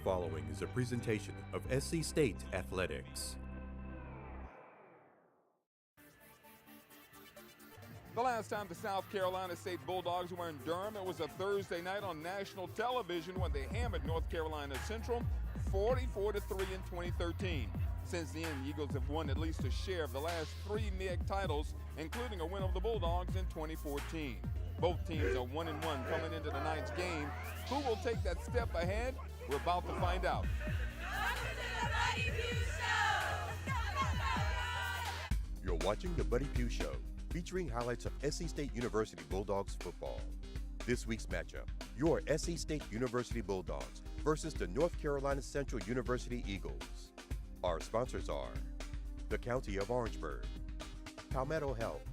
following is a presentation of SC State Athletics. The last time the South Carolina State Bulldogs were in Durham, it was a Thursday night on national television when they hammered North Carolina Central 44-3 in 2013. Since then, the Eagles have won at least a share of the last three MEAC titles, including a win over the Bulldogs in 2014. Both teams are 1-1 coming into the ninth game. Who will take that step ahead? We're about to find out. Welcome to the Buddy Pough Show! You're watching The Buddy Pough Show, featuring highlights of SC State University Bulldogs football. This week's matchup, your SC State University Bulldogs versus the North Carolina Central University Eagles. Our sponsors are the County of Orangeburg, Palmetto Health,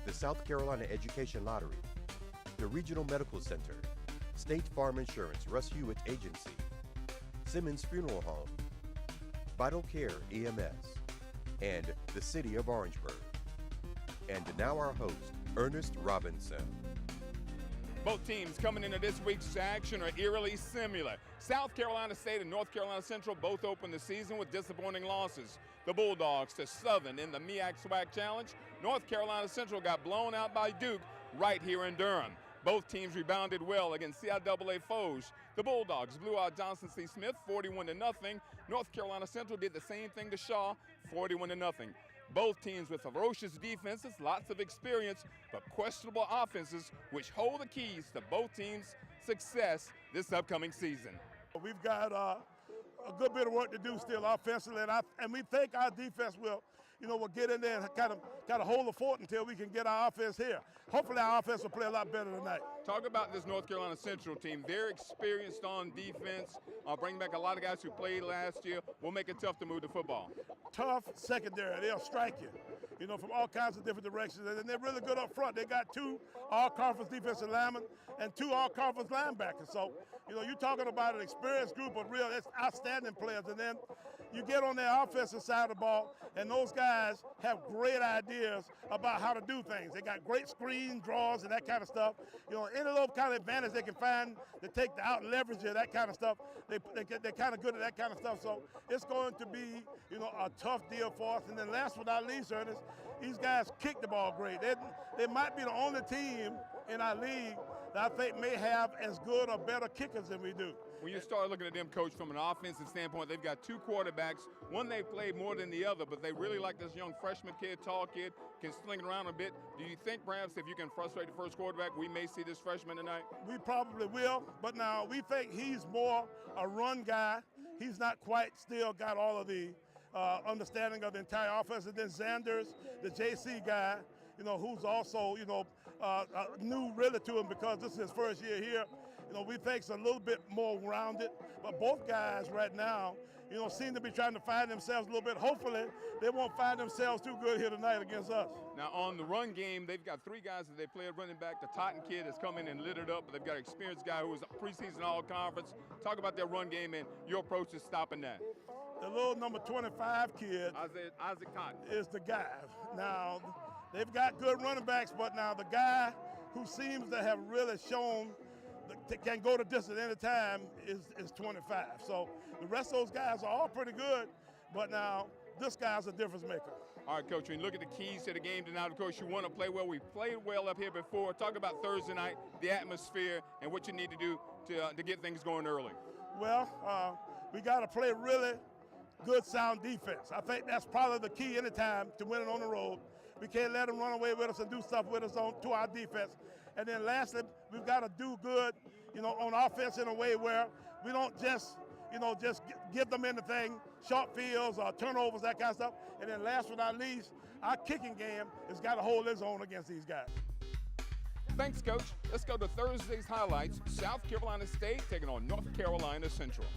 the South Carolina Education Lottery, the Regional Medical Center, State Farm Insurance Russ Hewitt Agency, Simmons Funeral Home, Vital Care EMS, and the City of Orangeburg. And now our host, Ernest Robinson. Both teams coming into this week's action are eerily similar. South Carolina State and North Carolina Central both opened the season with disappointing losses. The Bulldogs to Southern in the MEAC SWAC Challenge. North Carolina Central got blown out by Duke right here in Durham. Both teams rebounded well against CIAA foes. The Bulldogs blew out Johnson C. Smith 41-0. North Carolina Central did the same thing to Shaw, 41-0. Both teams with ferocious defenses, lots of experience, but questionable offenses, which hold the keys to both teams' success this upcoming season. We've got a good bit of work to do still offensively, and we think our defense will get in there and kind of hold the fort until we can get our offense here. Hopefully our offense will play a lot better tonight. Talk about this North Carolina Central team. Very experienced on defense. Bring back a lot of guys who played last year. Will make it tough to move the football. Tough secondary. They'll strike you, from all kinds of different directions. And they're really good up front. They got two all-conference defensive linemen and two all-conference linebackers. So, you're talking about an experienced group of real outstanding players. And then you get on their offensive side of the ball, and those guys have great ideas about how to do things. They got great screen draws and that kind of stuff. Any little kind of advantage they can find to take the out leverage of that kind of stuff, they're kind of good at that kind of stuff. So it's going to be, a tough deal for us. And then last but not least, Ernest, these guys kick the ball great. They might be the only team in our league that I think may have as good or better kickers than we do. When you start looking at them, Coach, from an offensive standpoint, they've got two quarterbacks. One they played more than the other, but they really like this young freshman kid, tall kid, can sling it around a bit. Do you think perhaps if you can frustrate the first quarterback, we may see this freshman tonight? We probably will, but now we think he's more a run guy. He's not quite still got all of the understanding of the entire offense. And then Xanders, the JC guy, who's also, new really to him because this is his first year here. We think it's a little bit more rounded. But both guys right now, seem to be trying to find themselves a little bit. Hopefully, they won't find themselves too good here tonight against us. Now, on the run game, they've got three guys that they play at running back. The Totten kid has come in and lit it up, but they've got an experienced guy who was a preseason all-conference. Talk about their run game and your approach to stopping that. The little number 25 kid Isaac Totten is the guy. Now, they've got good running backs, but now the guy who seems to have really shown can go the distance any time is 25. So the rest of those guys are all pretty good, but now this guy's a difference maker. All right, Coach, when you look at the keys to the game tonight, of course, you want to play well. We played well up here before. Talk about Thursday night, the atmosphere, and what you need to do to get things going early. Well, we got to play really good, sound defense. I think that's probably the key anytime to winning on the road. We can't let them run away with us and do stuff with us to our defense. And then lastly, we've got to do good, on offense in a way where we don't just give them anything, short fields or turnovers, that kind of stuff. And then last but not least, our kicking game has got to hold its own against these guys. Thanks, Coach. Let's go to Thursday's highlights. South Carolina State taking on North Carolina Central.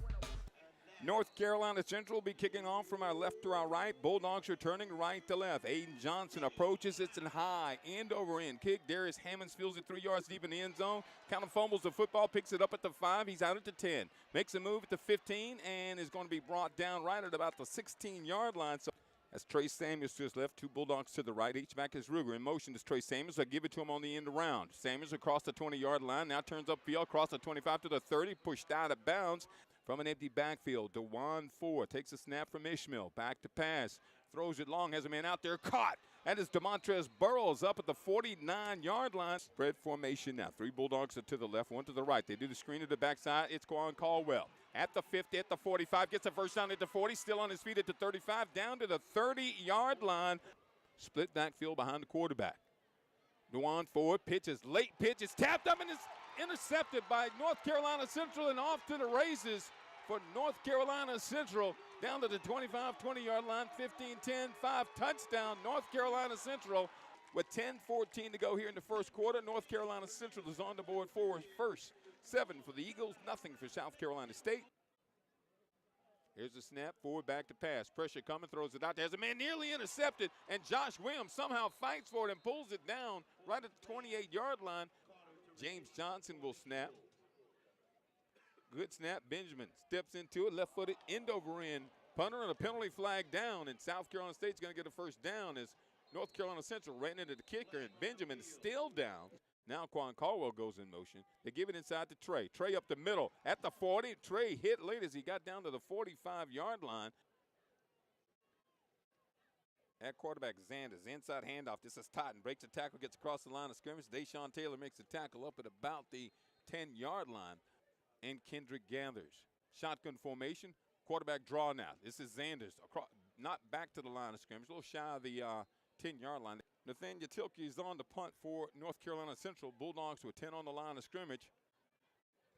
North Carolina Central will be kicking off from our left to our right. Bulldogs are turning right to left. Aiden Johnson approaches. It's a high end-over-end kick. Darius Hammonds fields it 3 yards deep in the end zone. Kind of fumbles the football, picks it up at the 5. He's out at the 10. Makes a move at the 15 and is going to be brought down right at about the 16-yard line. So as Trey Samuels to his left, two Bulldogs to the right. H-back is Ruger. In motion is Trey Samuels. I give it to him on the end around. Samuels across the 20-yard line. Now turns upfield, across the 25 to the 30. Pushed out of bounds. From an empty backfield, DeJuan Ford takes a snap from Ishmael. Back to pass. Throws it long. Has a man out there. Caught. That is Demontrez Burrows up at the 49-yard line. Spread formation now. 3 Bulldogs are to the left, 1 to the right. They do the screen to the backside. It's Quan Caldwell. At the 50, at the 45. Gets a first down at the 40. Still on his feet at the 35. Down to the 30-yard line. Split backfield behind the quarterback. DeJuan Ford pitches. Late pitch. It's tapped up and is intercepted by North Carolina Central and off to the races for North Carolina Central. Down to the 25, 20-yard line, 15-10, 5 touchdown, North Carolina Central. With 10-14 to go here in the first quarter, North Carolina Central is on the board for first. 7 for the Eagles, nothing for South Carolina State. Here's the snap, forward back to pass. Pressure coming, throws it out. There's a man nearly intercepted, and Josh Williams somehow fights for it and pulls it down right at the 28-yard line. James Johnson will snap. Good snap. Benjamin steps into it, left-footed, end over end. Punter and a penalty flag down, and South Carolina State's going to get a first down as North Carolina Central ran into the kicker, and Benjamin is still down. Now Quan Caldwell goes in motion. They give it inside to Trey. Trey up the middle at the 40. Trey hit late as he got down to the 45-yard line. At quarterback, Zanders, inside handoff. This is Totten. Breaks the tackle, gets across the line of scrimmage. Deshaun Taylor makes the tackle up at about the 10-yard line. And Kendrick gathers. Shotgun formation. Quarterback draw now. This is Zanders. Across, not back to the line of scrimmage. A little shy of the 10-yard line. Nathaniel Tilke is on the punt for North Carolina Central. Bulldogs with 10 on the line of scrimmage.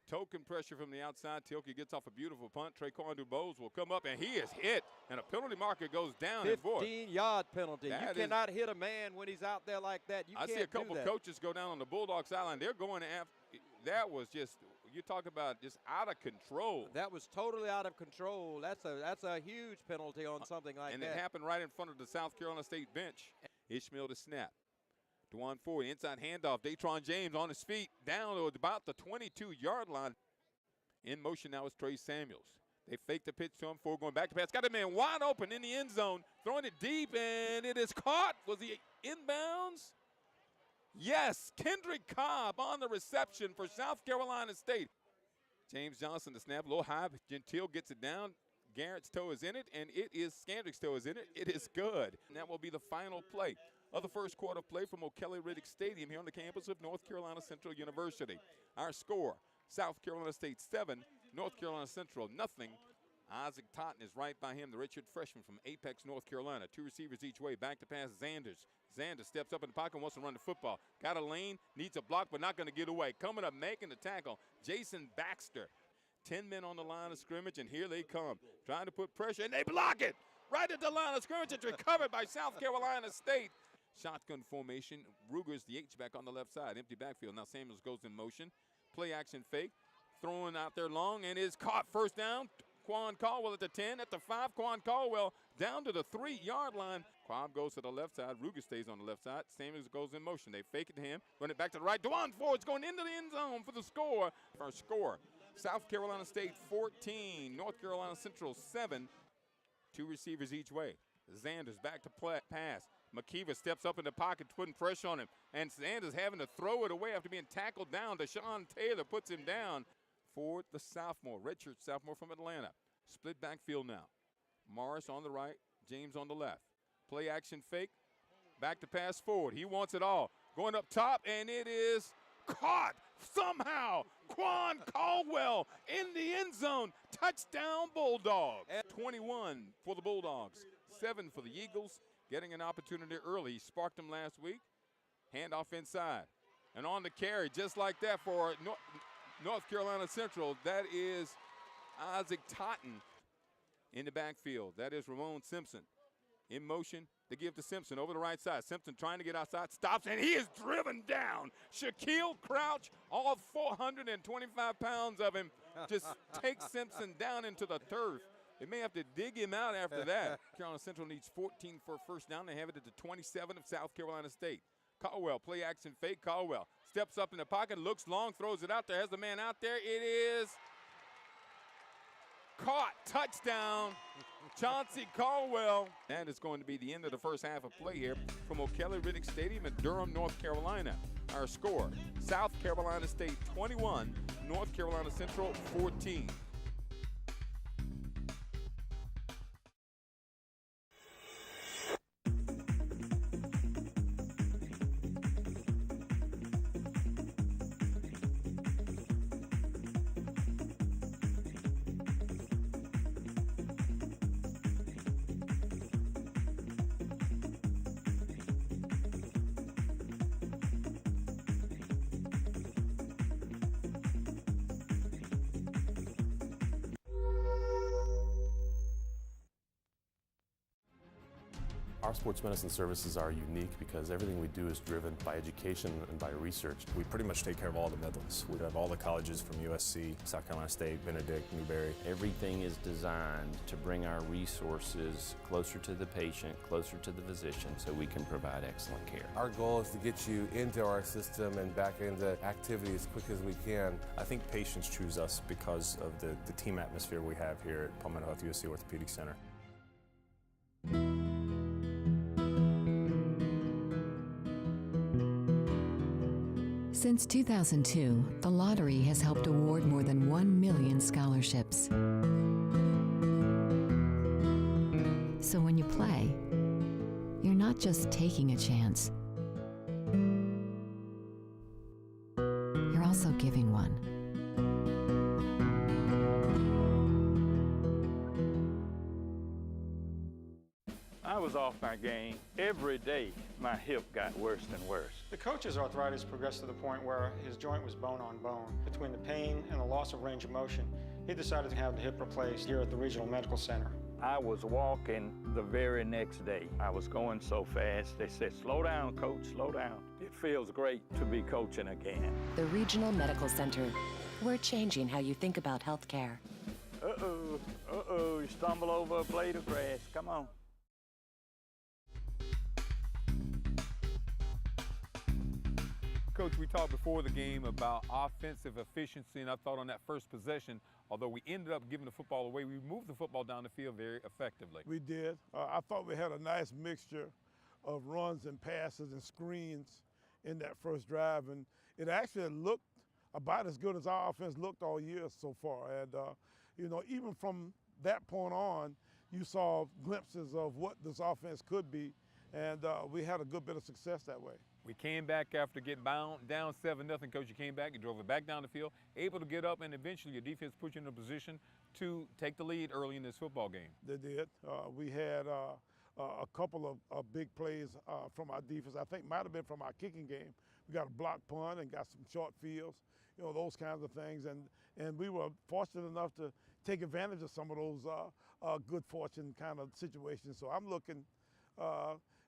Token pressure from the outside. Tilke gets off a beautiful punt. Traquan DuBose will come up, and he is hit. And a penalty marker goes down. 15-yard penalty. You cannot hit a man when he's out there like that. I see a couple coaches go down on the Bulldogs sideline. They're going after. That was just, you talk about just out of control. That was totally out of control. That's a huge penalty on something like that. And it happened right in front of the South Carolina State bench. Ishmael to snap. DeJuan Ford, inside handoff. Datron James on his feet, down to about the 22-yard line. In motion now is Trey Samuels. They fake the pitch to him. Ford going back to pass. Got a man wide open in the end zone. Throwing it deep, and it is caught. Was he inbounds? Yes, Kendrick Cobb on the reception for South Carolina State. James Johnson to snap, a little high. Gentile gets it down. Garrett's toe is in it, and it is Skandrick's toe is in it. It is good. And that will be the final play of the first quarter play from O'Kelly-Riddick Stadium here on the campus of North Carolina Central University. Our score, South Carolina State 7, North Carolina Central nothing. Isaac Totten is right by him, the redshirt freshman from Apex, North Carolina. 2 receivers each way, back to pass Zanders. Zanders steps up in the pocket and wants to run the football. Got a lane, needs a block, but not going to get away. Coming up, making the tackle, Jason Baxter. 10 men on the line of scrimmage, and here they come. Trying to put pressure, and they block it. Right at the line of scrimmage. It's recovered by South Carolina State. Shotgun formation. Ruger's the H-back on the left side. Empty backfield. Now Samuels goes in motion. Play action fake. Throwing out there long, and is caught. First down. Quan Caldwell at the 10, at the 5. Quan Caldwell down to the 3-yard line. Quam goes to the left side. Ruger stays on the left side. Samuels goes in motion. They fake it to him. Run it back to the right. DeJuan Ford's going into the end zone for the score. Our score, South Carolina State 14, North Carolina Central 7. 2 receivers each way. Zanders back to pass. McKeever steps up in the pocket, putting pressure on him. And Zanders having to throw it away after being tackled down. Deshaun Taylor puts him down. Ford, the sophomore, redshirt sophomore from Atlanta. Split backfield now. Morris on the right, James on the left. Play action fake. Back to pass forward. He wants it all. Going up top, and it is caught somehow. Quan Caldwell in the end zone. Touchdown Bulldogs. At 21 for the Bulldogs. 7 for the Eagles. Getting an opportunity early. He sparked them last week. Handoff inside. And on the carry, just like that for North Carolina Central. That is Isaac Totten in the backfield. That is Ramon Simpson. In motion, they give to Simpson over the right side. Simpson trying to get outside, stops, and he is driven down. Shaquille Crouch, all 425 pounds of him, just takes Simpson down into the turf. They may have to dig him out after that. Carolina Central needs 14 for a first down. They have it at the 27 of South Carolina State. Caldwell, play action fake. Caldwell steps up in the pocket, looks long, throws it out there. Has the man out there. It is caught. Touchdown. Chauncey Caldwell. That is going to be the end of the first half of play here from O'Kelly-Riddick Stadium in Durham, North Carolina. Our score, South Carolina State 21, North Carolina Central 14. Our sports medicine services are unique because everything we do is driven by education and by research. We pretty much take care of all the Midlands. We have all the colleges from USC, South Carolina State, Benedict, Newberry. Everything is designed to bring our resources closer to the patient, closer to the physician, so we can provide excellent care. Our goal is to get you into our system and back into activity as quick as we can. I think patients choose us because of the team atmosphere we have here at Palmetto Health USC Orthopedic Center. Since 2002, the lottery has helped award more than 1 million scholarships. So when you play, you're not just taking a chance, you're also giving one. I was off my game. Every day, my hip got worse and worse. The coach's arthritis progressed to the point where his joint was bone on bone. Between the pain and the loss of range of motion, he decided to have the hip replaced here at the Regional Medical Center. I was walking the very next day. I was going so fast, they said, slow down, coach, slow down. It feels great to be coaching again. The Regional Medical Center. We're changing how you think about health care. Uh-oh, you stumble over a blade of grass. Come on. Coach, we talked before the game about offensive efficiency, and I thought on that first possession, although we ended up giving the football away, we moved the football down the field very effectively. We did. I thought we had a nice mixture of runs and passes and screens in that first drive, and it actually looked about as good as our offense looked all year so far. And, you know, even from that point on, you saw glimpses of what this offense could be, and we had a good bit of success that way. We came back after getting down 7-0, Coach. You came back, you drove it back down the field, able to get up, and eventually your defense put you in a position to take the lead early in this football game. They did. We had a couple of big plays from our defense. I think might have been from our kicking game. We got a block punt and got some short fields, you know, those kinds of things. And we were fortunate enough to take advantage of some of those good fortune kind of situations. So I'm looking,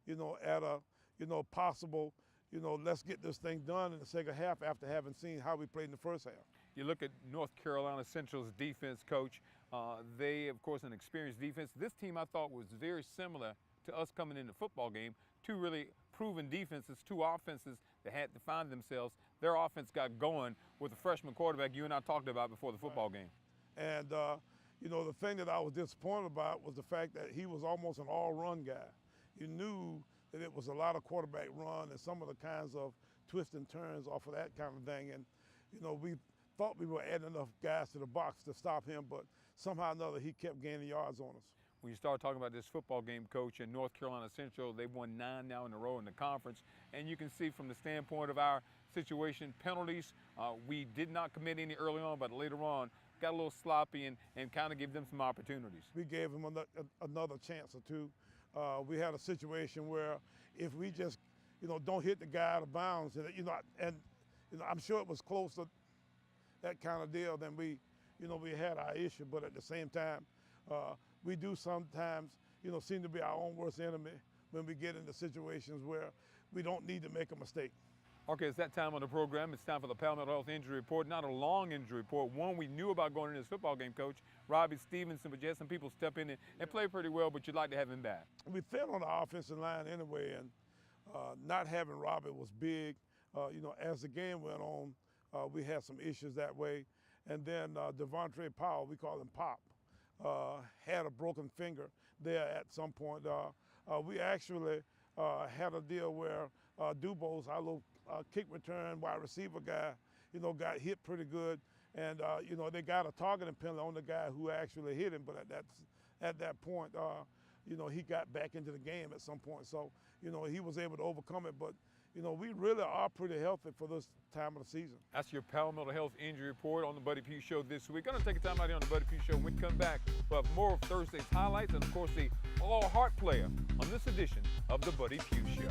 you know, at a, you know, possible, you know, let's get this thing done in the second half after having seen how we played in the first half. You look at North Carolina Central's defense, Coach. They, of course, an experienced defense. This team, I thought, was very similar to us coming in the football game. Two really proven defenses, two offenses that had to find themselves. Their offense got going with the freshman quarterback you and I talked about before the football game. And, you know, the thing that I was disappointed about was the fact that he was almost an all-run guy. You knew that it was a lot of quarterback run and some of the kinds of twists and turns off of that kind of thing. And, you know, we thought we were adding enough guys to the box to stop him, but somehow or another he kept gaining yards on us. When you start talking about this football game, Coach, in North Carolina Central, they've won 9 now in a row in the conference. And you can see from the standpoint of our situation, penalties, we did not commit any early on, but later on got a little sloppy and kind of gave them some opportunities. We gave them another chance or two. We had a situation where if we just, you know, don't hit the guy out of bounds, and you know, I'm sure it was close to that kind of deal, then we had our issue. But at the same time, we do sometimes, you know, seem to be our own worst enemy when we get into situations where we don't need to make a mistake. Okay, it's that time on the program. It's time for the Palmetto Health Injury Report. Not a long injury report, one we knew about going into this football game, Coach. Robbie Stevenson, but you had some people step in and play pretty well, but you'd like to have him back. We fell on the offensive line anyway, and not having Robbie was big. You know, as the game went on, we had some issues that way. And then Devontae Pough, we call him Pop, had a broken finger there at some point. We actually had a deal where Dubose, our little kick return wide receiver guy, you know, got hit pretty good. And, you know, they got a targeting penalty on the guy who actually hit him. But at that point, you know, he got back into the game at some point. So, you know, he was able to overcome it. But, you know, we really are pretty healthy for this time of the season. That's your Palmetto Health Injury Report on the Buddy Pough Show this week. Gonna take a time out here on the Buddy Pough Show. When we come back, we'll have more of Thursday's highlights and, of course, the all-heart player on this edition of the Buddy Pough Show.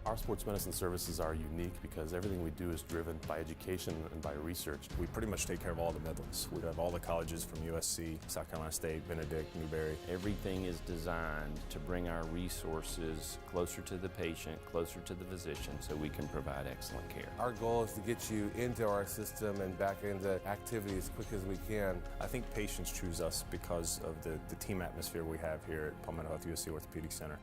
Our sports medicine services are unique because everything we do is driven by education and by research. We pretty much take care of all the Midlands. We have all the colleges from USC, South Carolina State, Benedict, Newberry. Everything is designed to bring our resources closer to the patient, closer to the physician, so we can provide excellent care. Our goal is to get you into our system and back into activity as quick as we can. I think patients choose us because of the team atmosphere we have here at Palmetto Health USC Orthopedic Center.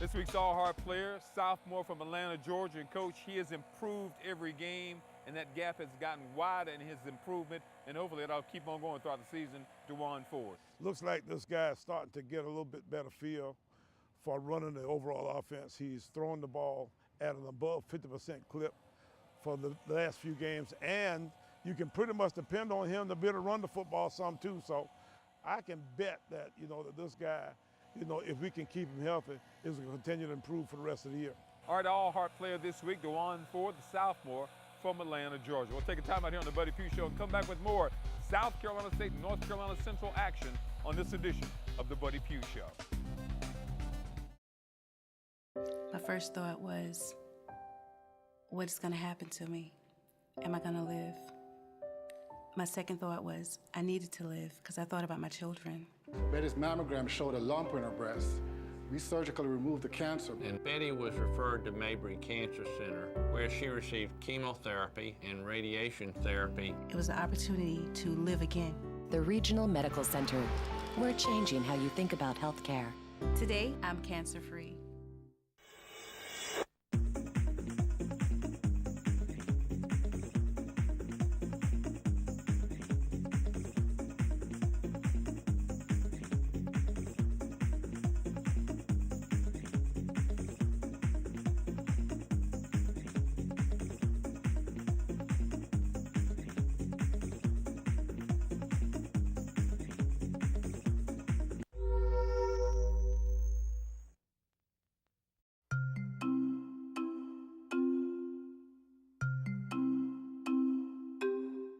This week's all-heart player, sophomore from Atlanta, Georgia, and coach, he has improved every game, and that gap has gotten wider in his improvement, and hopefully it'll keep on going throughout the season. Dewan Ford. Looks like this guy is starting to get a little bit better feel for running the overall offense. He's throwing the ball at an above 50% clip for the last few games, and you can pretty much depend on him to be able to run the football some too. So I can bet that, that this guy, if we can keep him healthy, is going to continue to improve for the rest of the year. All right, all-heart player this week, Dewan Ford, the sophomore from Atlanta, Georgia. We'll take a time out here on the Buddy Pough Show and come back with more South Carolina State and North Carolina Central action on this edition of the Buddy Pough Show. My first thought was, what's going to happen to me? Am I going to live? My second thought was, I needed to live because I thought about my children. Betty's mammogram showed a lump in her breast. We surgically removed the cancer. And Betty was referred to Mabry Cancer Center, where she received chemotherapy and radiation therapy. It was an opportunity to live again. The Regional Medical Center. We're changing how you think about health care. Today, I'm cancer-free.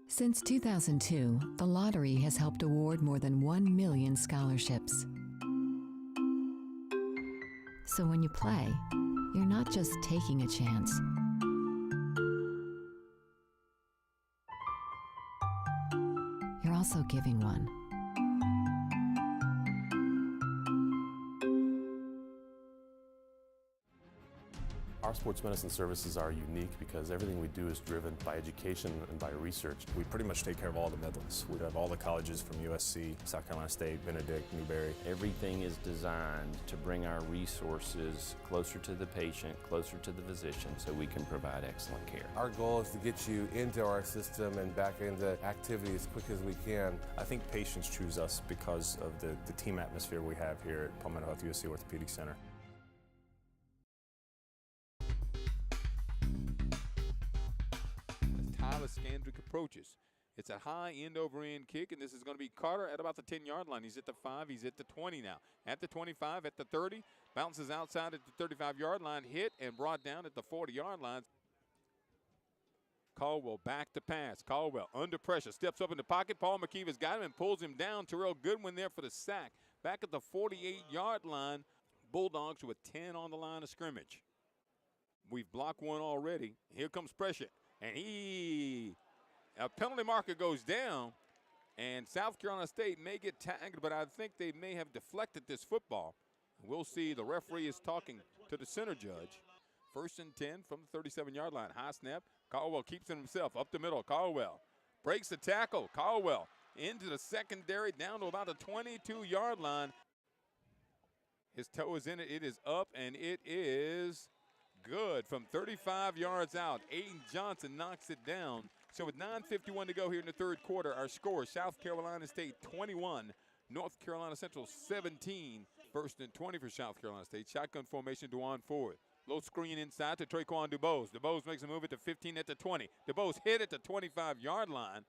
Since 2002, the lottery has helped award more than 1 million scholarships. So when you play, you're not just taking a chance. You're also giving one. Our sports medicine services are unique because everything we do is driven by education and by research. We pretty much take care of all the Midlands. We have all the colleges from USC, South Carolina State, Benedict, Newberry. Everything is designed to bring our resources closer to the patient, closer to the physician, so we can provide excellent care. Our goal is to get you into our system and back into activity as quick as we can. I think patients choose us because of the team atmosphere we have here at Palmetto Health USC Orthopedic Center. Tyler Scandrick approaches. It's a high end-over-end kick, and this is going to be Carter at about the 10-yard line. He's at the 5. He's at the 20 now. At the 25, at the 30. Bounces outside at the 35-yard line. Hit and brought down at the 40-yard line. Caldwell back to pass. Caldwell under pressure. Steps up in the pocket. Paul McKeeve has got him and pulls him down. Terrell Goodwin there for the sack. Back at the 48-yard line. Bulldogs with 10 on the line of scrimmage. We've blocked one already. Here comes pressure. And a penalty marker goes down, and South Carolina State may get tagged, but I think they may have deflected this football. We'll see. The referee is talking to the center judge. 1st and 10 from the 37-yard line. High snap. Caldwell keeps it himself. Up the middle. Caldwell breaks the tackle. Caldwell into the secondary, down to about the 22-yard line. His toe is in it. It is up, and it is good from 35 yards out. Aiden Johnson knocks it down. So with 9:51 to go here in the third quarter, our score, South Carolina State 21, North Carolina Central 17. 1st and 20 for South Carolina State. Shotgun formation, Dewan Ford. Low screen inside to Traquan DuBose. DuBose makes a move at the 15 at the 20. DuBose hit at the 25-yard line.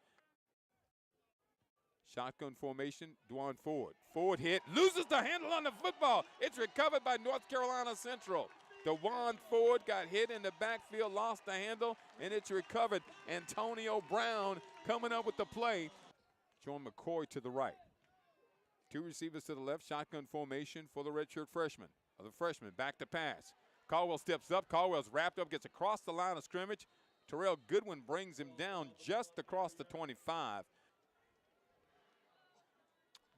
Shotgun formation, Dewan Ford. Ford hit, loses the handle on the football. It's recovered by North Carolina Central. Dewan Ford got hit in the backfield, lost the handle, and it's recovered. Antonio Brown coming up with the play. John McCoy to the right. 2 receivers to the left, shotgun formation for the redshirt freshman. The freshman back to pass. Caldwell steps up. Caldwell's wrapped up, gets across the line of scrimmage. Terrell Goodwin brings him down just across the 25.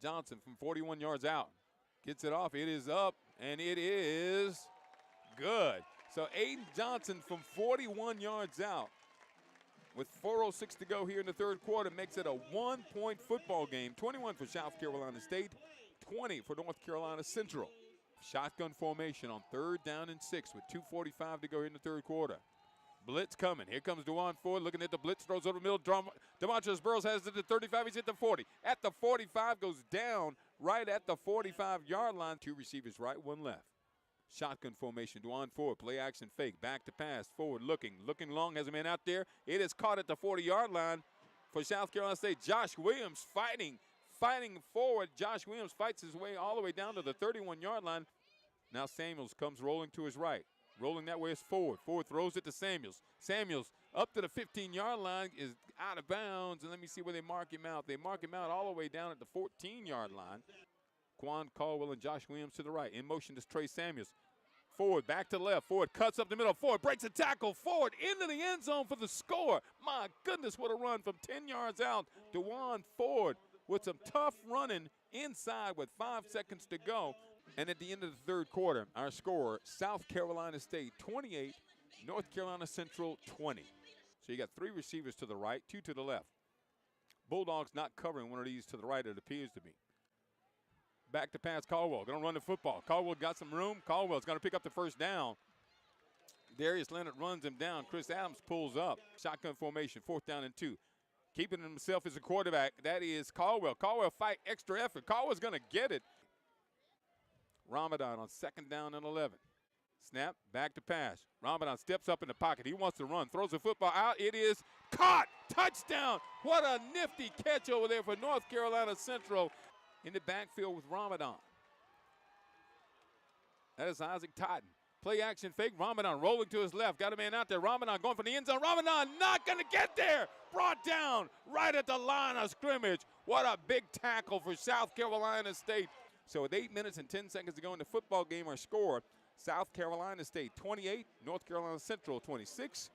Johnson from 41 yards out gets it off. It is up, and it is good. So Aiden Johnson from 41 yards out with 4:06 to go here in the third quarter makes it a 1-point football game. 21 for South Carolina State, 20 for North Carolina Central. Shotgun formation on 3rd down and 6 with 2:45 to go here in the third quarter. Blitz coming. Here comes Dewan Ford looking at the blitz, throws over the middle. DeMontrez Burrows has it at the 35. He's at the 40. At the 45, goes down right at the 45-yard line. 2 receivers right, 1 left. Shotgun formation, Dewan Ford, play action fake, back to pass, forward looking long, has a man out there. It is caught at the 40-yard line for South Carolina State. Josh Williams fighting forward. Josh Williams fights his way all the way down to the 31-yard line. Now Samuels comes rolling to his right. Rolling that way is Ford. Ford throws it to Samuels. Samuels up to the 15-yard line is out of bounds, and let me see where they mark him out. They mark him out all the way down at the 14-yard line. Quan Caldwell and Josh Williams to the right. In motion is Trey Samuels. Ford back to left. Ford cuts up the middle. Ford breaks a tackle. Ford into the end zone for the score. My goodness, what a run from 10 yards out. Dewan Ford with some tough running inside with 5 seconds to go. And at the end of the third quarter, our score, South Carolina State 28, North Carolina Central 20. So you got 3 receivers to the right, 2 to the left. Bulldogs not covering one of these to the right, it appears to be. Back to pass, Caldwell, going to run the football. Caldwell got some room. Caldwell's going to pick up the first down. Darius Leonard runs him down. Chris Adams pulls up. Shotgun formation, 4th down and 2. Keeping himself as a quarterback, that is Caldwell. Caldwell fight extra effort. Caldwell's going to get it. Ramadan on 2nd down and 11. Snap, back to pass. Ramadan steps up in the pocket. He wants to run, throws the football out. It is caught. Touchdown. What a nifty catch over there for North Carolina Central in the backfield with Ramadan. That is Isaac Totten. Play action fake. Ramadan rolling to his left. Got a man out there. Ramadan going for the end zone. Ramadan not going to get there. Brought down right at the line of scrimmage. What a big tackle for South Carolina State. So with 8 minutes and 10 seconds to go in the football game, our score, South Carolina State 28, North Carolina Central 26.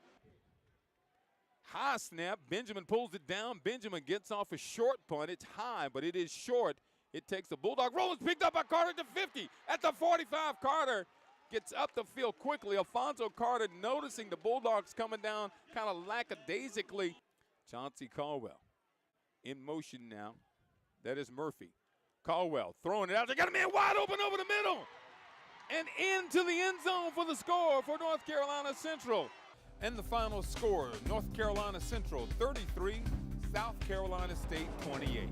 High snap. Benjamin pulls it down. Benjamin gets off a short punt. It's high, but it is short. It takes the Bulldog roll. It's picked up by Carter at the 50. At the 45, Carter gets up the field quickly. Alfonso Carter noticing the Bulldogs coming down kind of lackadaisically. Chauncey Caldwell in motion now. That is Murphy. Caldwell throwing it out. They got a man wide open over the middle. And into the end zone for the score for North Carolina Central. And the final score, North Carolina Central 33, South Carolina State 28.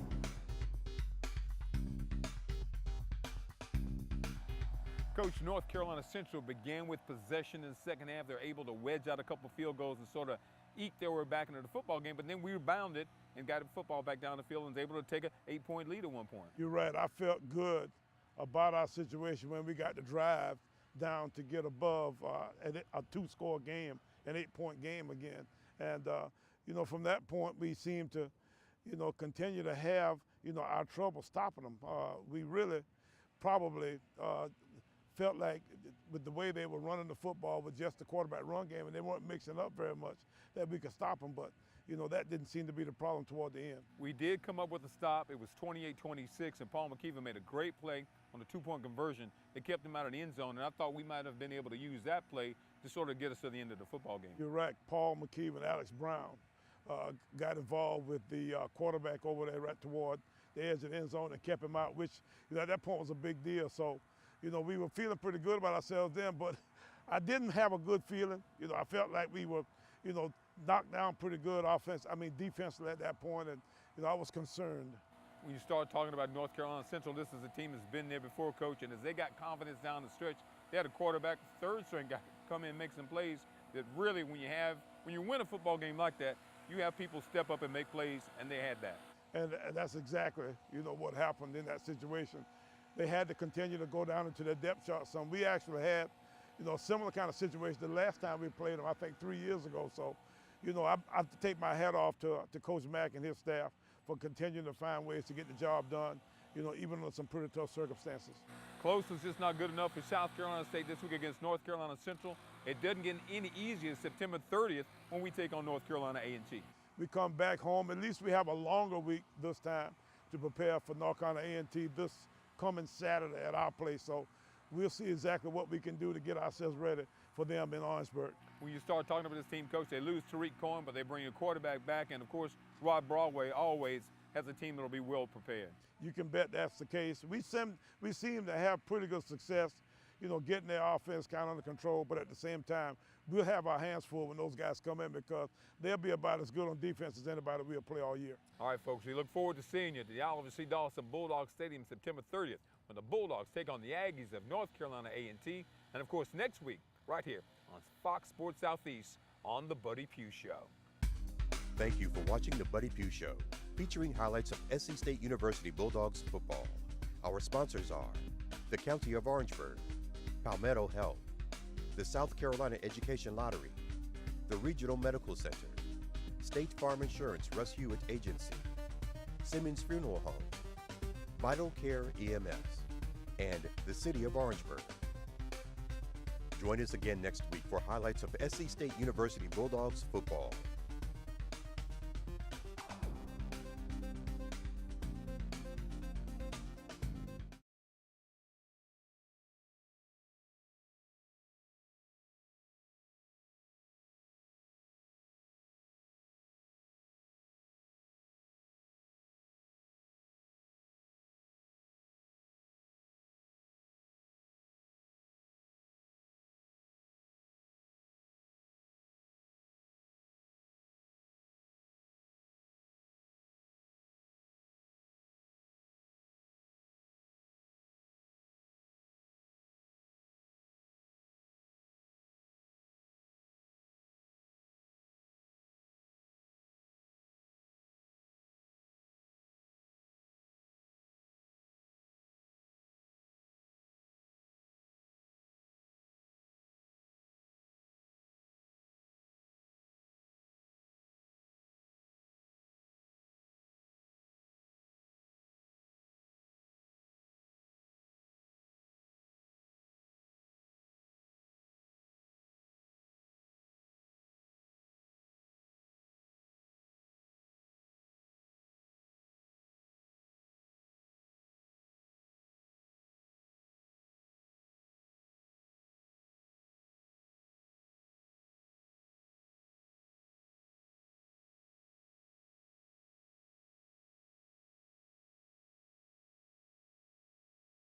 Coach, North Carolina Central began with possession in the second half. They're able to wedge out a couple field goals and sort of eke their way back into the football game, but then we rebounded and got the football back down the field and was able to take an 8-point lead at one point. You're right. I felt good about our situation when we got the drive down to get above a 2-score game, an 8-point game again. And, from that point, we seemed to, continue to have, our trouble stopping them. We really probably felt like with the way they were running the football with just the quarterback run game, and they weren't mixing up very much, that we could stop them. But, that didn't seem to be the problem toward the end. We did come up with a stop. It was 28-26, and Paul McKeever made a great play on the 2-point conversion. It kept them out of the end zone, and I thought we might have been able to use that play to sort of get us to the end of the football game. You're right. Paul McKeever and Alex Brown got involved with the quarterback over there right toward the edge of the end zone and kept him out, which at that point was a big deal. So, we were feeling pretty good about ourselves then, but I didn't have a good feeling. I felt like we were, knocked down pretty good defensively at that point, and, I was concerned. When you start talking about North Carolina Central, this is a team that's been there before, Coach, and as they got confidence down the stretch, they had a quarterback, third-string guy, come in and make some plays that really, when you win a football game like that, you have people step up and make plays, and they had that. And that's exactly, what happened in that situation. They had to continue to go down into their depth chart some. We actually had, a similar kind of situation the last time we played them, I think 3 years ago. So, I have to take my hat off to Coach Mack and his staff for continuing to find ways to get the job done, even under some pretty tough circumstances. Close was just not good enough for South Carolina State this week against North Carolina Central. It doesn't get any easier September 30th when we take on North Carolina A&T. We come back home. At least we have a longer week this time to prepare for North Carolina A&T this coming Saturday at our place. So we'll see exactly what we can do to get ourselves ready for them in Orangeburg. When you start talking about this team, Coach, they lose Tariq Cohen, but they bring a quarterback back. And, of course, Rod Broadway always has a team that will be well prepared. You can bet that's the case. We seem to have pretty good success, getting their offense kind of under control, but at the same time, we'll have our hands full when those guys come in because they'll be about as good on defense as anybody we'll play all year. All right, folks, we look forward to seeing you at the Oliver C. Dawson Bulldog Stadium September 30th when the Bulldogs take on the Aggies of North Carolina A&T. And, of course, next week, right here on Fox Sports Southeast on The Buddy Pough Show. Thank you for watching The Buddy Pough Show, featuring highlights of SC State University Bulldogs football. Our sponsors are the County of Orangeburg, Palmetto Health, the South Carolina Education Lottery, the Regional Medical Center, State Farm Insurance Russ Hewitt Agency, Simmons Funeral Home, Vital Care EMS, and the City of Orangeburg. Join us again next week for highlights of SC State University Bulldogs football.